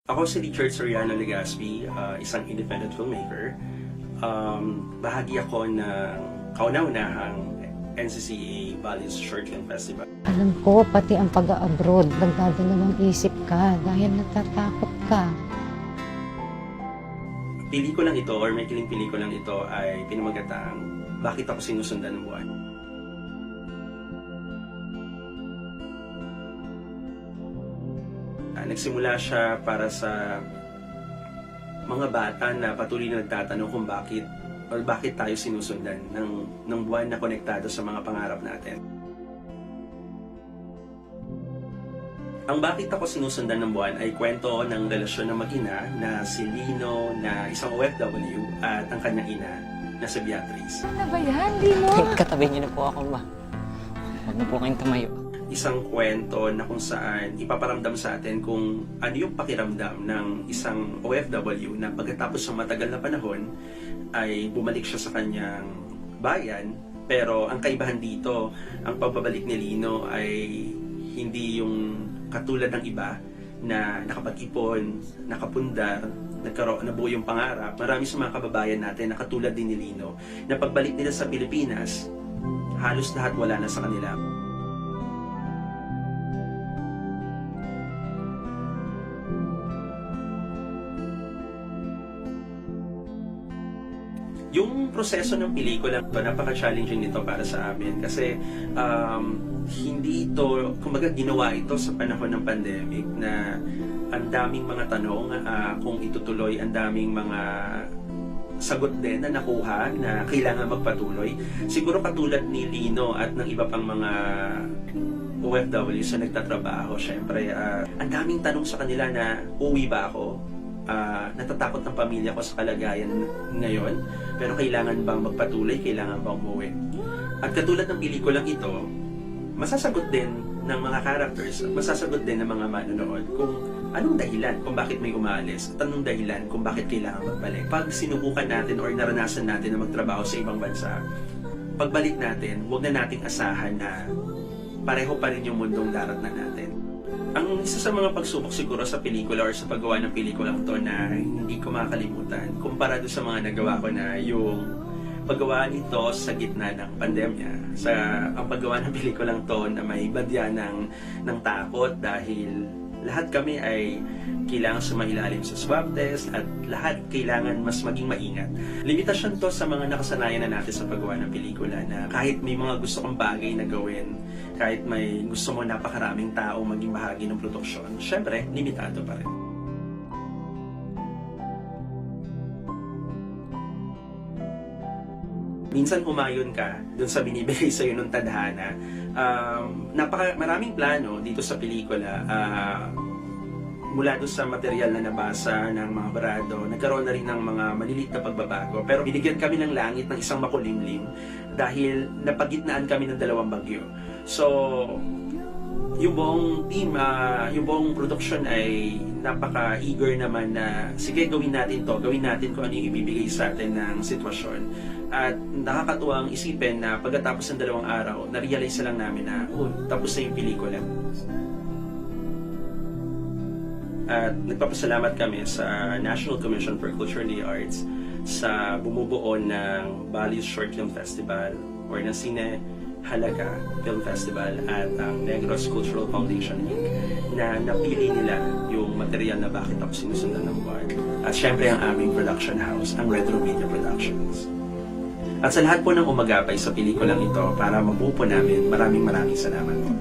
Ako si Richard Soriano Legaspi, isang independent filmmaker. Bahagi ako ng kauna-unahang NCCA Values Short Film Festival. Alam ko, pati ang pag-abroad, nagdadalawang isip ka dahil natatakot ka. Pelikulang ito or maikling pelikulang ito ay pinamagatang Bakit Ako Sinusundan ng Buwan. Nagsimula siya para sa mga bata na patuloy na nagtatanong kung bakit tayo sinusundan ng buwan na konektado sa mga pangarap natin. Ang Bakit Ako Sinusundan ng Buwan ay kwento ng relasyon ng mag-ina na si Lino na isang OFW at ang kanyang ina na si Beatrice. Ano ba yan, Lino? Katabi niyo na po ako, ma. Huwag na po kayong tumayo. Isang kwento na kung saan ipaparamdam sa atin kung ano yung pakiramdam ng isang OFW na pagkatapos ng matagal na panahon ay bumalik siya sa kanyang bayan. Pero ang kaibahan dito, ang pagbabalik ni Lino ay hindi yung katulad ng iba na nakapag-ipon, nakapundar, nabuo yung pangarap. Marami sa mga kababayan natin na katulad din ni Lino na pagbalik nila sa Pilipinas, halos lahat wala na sa kanila. Yung proseso ng pelikula, napaka-challenging nito para sa amin kasi hindi ito, kumbaga ginawa ito sa panahon ng pandemic na ang daming mga tanong kung itutuloy, ang daming mga sagot din na nakuha na kailangan magpatuloy. Siguro katulad ni Lino at ng iba pang mga OFW sa nagtatrabaho, syempre, ang daming tanong sa kanila na uwi ba ako? Natatakot ng pamilya ko sa kalagayan ngayon, pero kailangan bang magpatuloy, kailangan bang umuwi? At katulad ng pelikulang ito, masasagot din ng mga characters at masasagot din ng mga manonood kung anong dahilan kung bakit may umaalis at anong dahilan kung bakit kailangan magbalik. Pag sinubukan natin or naranasan natin na magtrabaho sa ibang bansa, pagbalik natin, huwag na nating asahan na pareho pa rin yung mundong darat na natin. Ang isa sa mga pagsubok siguro sa pelikula or sa paggawa ng pelikulang to na hindi ko makakalimutan kumpara doon sa mga nagawa ko na yung paggawa nito sa gitna ng pandemya. Ang paggawa ng pelikulang to na may badya ng takot dahil lahat kami ay kailangan sumailalim sa swab test at lahat kailangan mas maging maingat. Limitasyon to sa mga nakasanayan na natin sa paggawa ng pelikula na kahit may mga gusto kong bagay na gawin, kahit may gusto mo napakaraming tao maging bahagi ng produksyon, syempre, limitado pa rin. Minsan humayon ka dun sa binibigay sa'yo ng tadhana. Maraming plano dito sa pelikula. Mula doon sa material na nabasa ng mga barado, nagkaroon na rin ng mga maliliit na pagbabago. Pero binigyan kami ng langit ng isang makulimlim dahil napagitnaan kami ng 2 bagyo. So, yung buong team, yung buong production ay napaka-eager naman na sige, gawin natin to, gawin natin kung ano yung ibibigay sa atin ng sitwasyon. At nakakatuwang isipin na pagkatapos ng 2 araw, na-realize lang namin na tapos na yung pelikula. At nagpapasalamat kami sa National Commission for Culture and the Arts sa bumubuo ng Values Short Film Festival or ng Cine Halaga Film Festival at ang Negros Cultural Foundation Inc. na napili nila yung material na Bakit Ako Sinusundan ng Buwan. At syempre ang aming production house, ang Retro Media Productions. At sa lahat po ng umagapay sa pelikulang ito para mabuo po namin, maraming salamat po.